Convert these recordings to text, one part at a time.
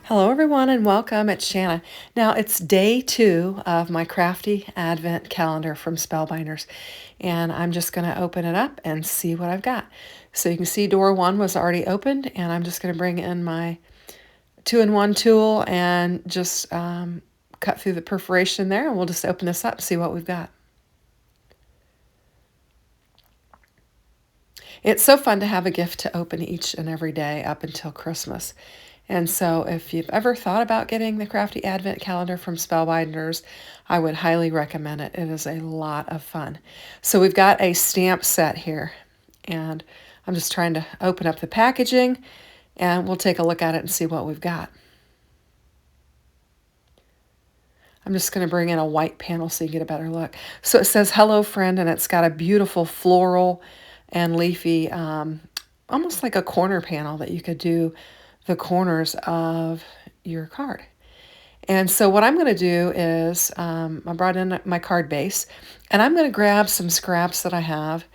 Hello, everyone, and welcome. It's Shanna. Now, it's day 2 of my Crafty Advent Calendar from Spellbinders, and I'm just going to open it up and see what I've got. So you can see door 1 was already opened, and I'm just going to bring in my 2-in-1 tool and just cut through the perforation there, and we'll just open this up and see what we've got. It's so fun to have a gift to open each and every day up until Christmas. And so if you've ever thought about getting the Crafty Advent Calendar from Spellbinders, I would highly recommend it. It is a lot of fun. So we've got a stamp set here, and I'm just trying to open up the packaging, and we'll take a look at it and see what we've got. I'm just going to bring in a white panel so you get a better look. So it says, "Hello, friend," and it's got a beautiful floral and leafy, almost like a corner panel that you could do the corners of your card. And so what I'm going to do is I brought in my card base, and I'm going to grab some scraps that I have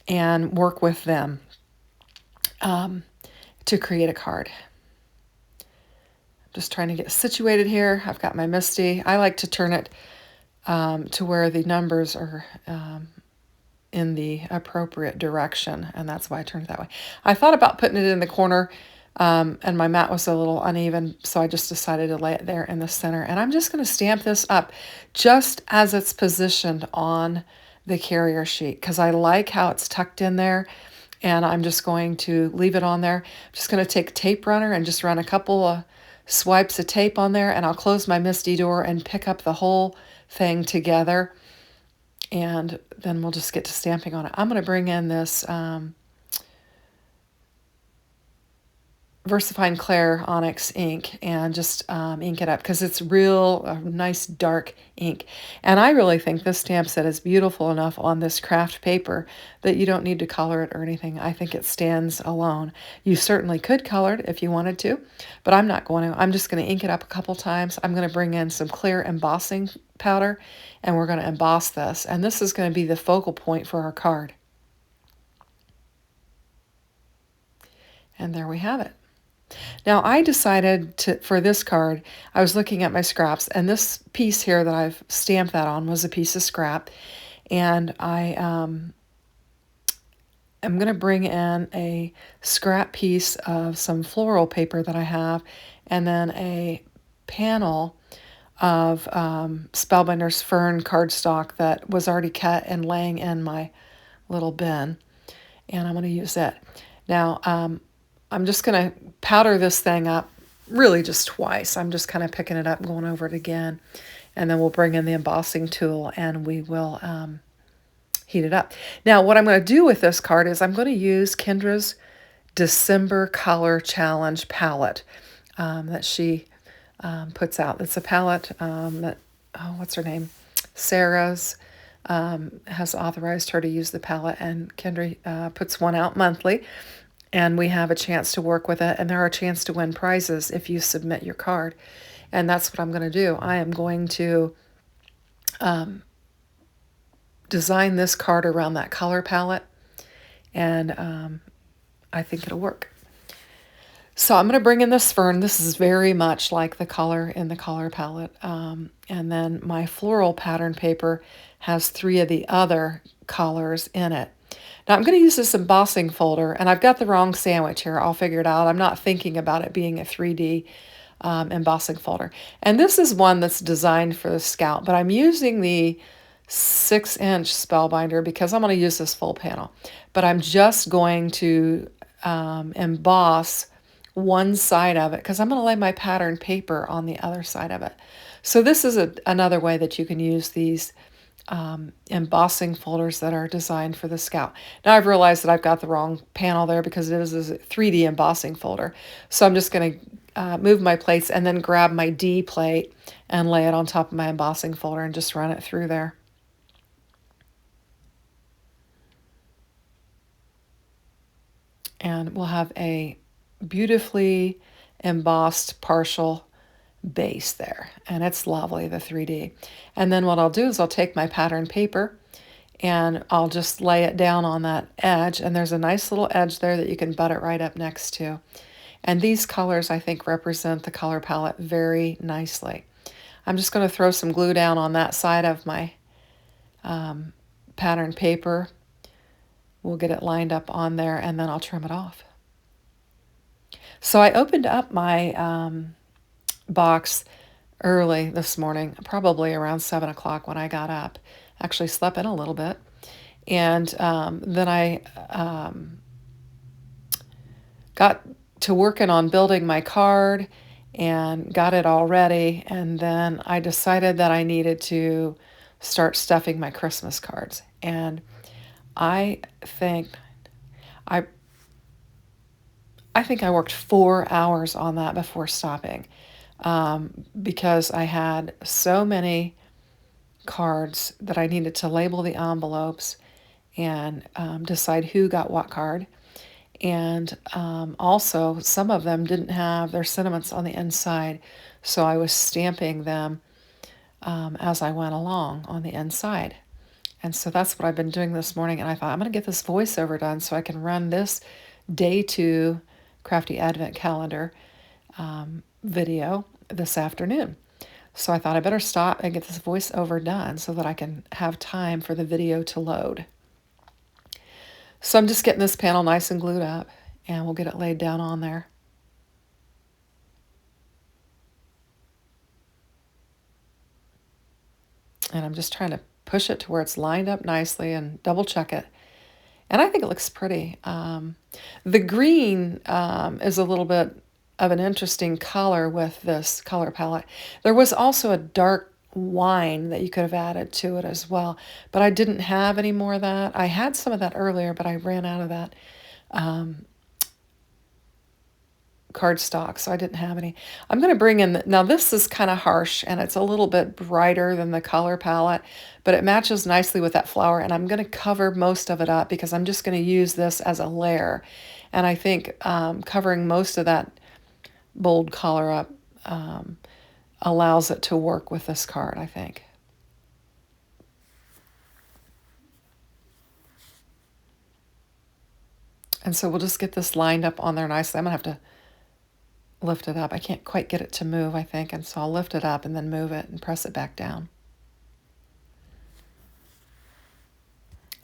and work with them to create a card. I'm just trying to get situated here. I've got my Misty. I like to turn it to where the numbers are in the appropriate direction, and that's why I turned it that way. I thought about putting it in the corner, and my mat was a little uneven, so I just decided to lay it there in the center. And I'm just going to stamp this up just as it's positioned on the carrier sheet, because I like how it's tucked in there, and I'm just going to leave it on there. I'm just going to take a tape runner and just run a couple of swipes of tape on there, and I'll close my Misty door and pick up the whole thing together, and then we'll just get to stamping on it. I'm going to bring in this VersaFine Clair Onyx ink and just ink it up, because it's real nice dark ink. And I really think this stamp set is beautiful enough on this craft paper that you don't need to color it or anything. I think it stands alone. You certainly could color it if you wanted to, but I'm not going to. I'm just going to ink it up a couple times. I'm going to bring in some clear embossing powder, and we're going to emboss this. And this is going to be the focal point for our card. And there we have it. Now I decided for this card, I was looking at my scraps, and this piece here that I've stamped that on was a piece of scrap, and I am going to bring in a scrap piece of some floral paper that I have, and then a panel of Spellbinders Fern cardstock that was already cut and laying in my little bin, and I'm going to use it. Now I'm just going to powder this thing up really just twice. I'm just kind of picking it up and going over it again. And then we'll bring in the embossing tool and we will heat it up. Now, what I'm going to do with this card is I'm going to use Kendra's December Color Challenge palette that she puts out. It's a palette that, what's her name? Sarah's has authorized her to use the palette, and Kendra puts one out monthly. And we have a chance to work with it, and there are a chance to win prizes if you submit your card. And that's what I'm going to do. I am going to design this card around that color palette, and I think it'll work. So I'm going to bring in this fern. This is very much like the color in the color palette. And then my floral pattern paper has 3 of the other colors in it. Now I'm going to use this embossing folder, and I've got the wrong sandwich here. I'll figure it out. I'm not thinking about it being a 3D embossing folder. And this is one that's designed for the Scout, but I'm using the 6-inch Spellbinder because I'm going to use this full panel. But I'm just going to emboss one side of it because I'm going to lay my pattern paper on the other side of it. So this is another way that you can use these embossing folders that are designed for the Scout. Now I've realized that I've got the wrong panel there because it is a 3D embossing folder. So I'm just going to move my plates and then grab my D plate and lay it on top of my embossing folder and just run it through there. And we'll have a beautifully embossed partial base there, and it's lovely, the 3D. And then what I'll do is I'll take my pattern paper and I'll just lay it down on that edge, and there's a nice little edge there that you can butt it right up next to. And these colors, I think, represent the color palette very nicely. I'm just going to throw some glue down on that side of my pattern paper. We'll get it lined up on there, and then I'll trim it off. So I opened up my box early this morning, probably around 7 o'clock when I got up. Actually slept in a little bit. And then I got to working on building my card and got it all ready. And then I decided that I needed to start stuffing my Christmas cards. And I think I worked 4 hours on that before stopping, because I had so many cards that I needed to label the envelopes and decide who got what card. And also, some of them didn't have their sentiments on the inside, so I was stamping them as I went along on the inside. And so that's what I've been doing this morning, and I thought I'm going to get this voiceover done so I can run this Day 2 Crafty Advent Calendar video this afternoon. So I thought I better stop and get this voiceover done so that I can have time for the video to load. So I'm just getting this panel nice and glued up, and we'll get it laid down on there. And I'm just trying to push it to where it's lined up nicely and double check it. And I think it looks pretty. The green is a little bit of an interesting color with this color palette. There was also a dark wine that you could have added to it as well, but I didn't have any more of that. I had some of that earlier, but I ran out of that cardstock, so I didn't have any. I'm going to bring in, now this is kind of harsh and it's a little bit brighter than the color palette, but it matches nicely with that flower, and I'm going to cover most of it up because I'm just going to use this as a layer. And I think covering most of that bold color up allows it to work with this card, I think. And so we'll just get this lined up on there nicely. I'm going to have to lift it up. I can't quite get it to move, I think, and so I'll lift it up and then move it and press it back down.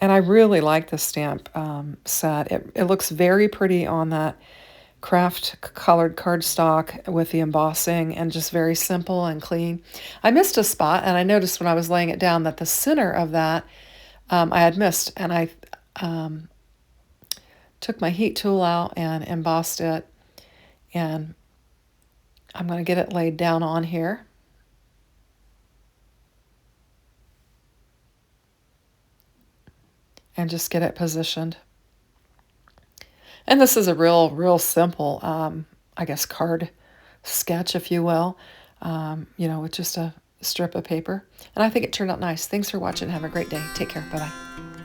And I really like the stamp set. It looks very pretty on that craft colored cardstock with the embossing, and just very simple and clean. I missed a spot, and I noticed when I was laying it down that the center of that I had missed, and I took my heat tool out and embossed it, and I'm going to get it laid down on here. And just get it positioned. And this is a real simple, I guess, card sketch, if you will, with just a strip of paper. And I think it turned out nice. Thanks for watching. Have a great day. Take care. Bye-bye.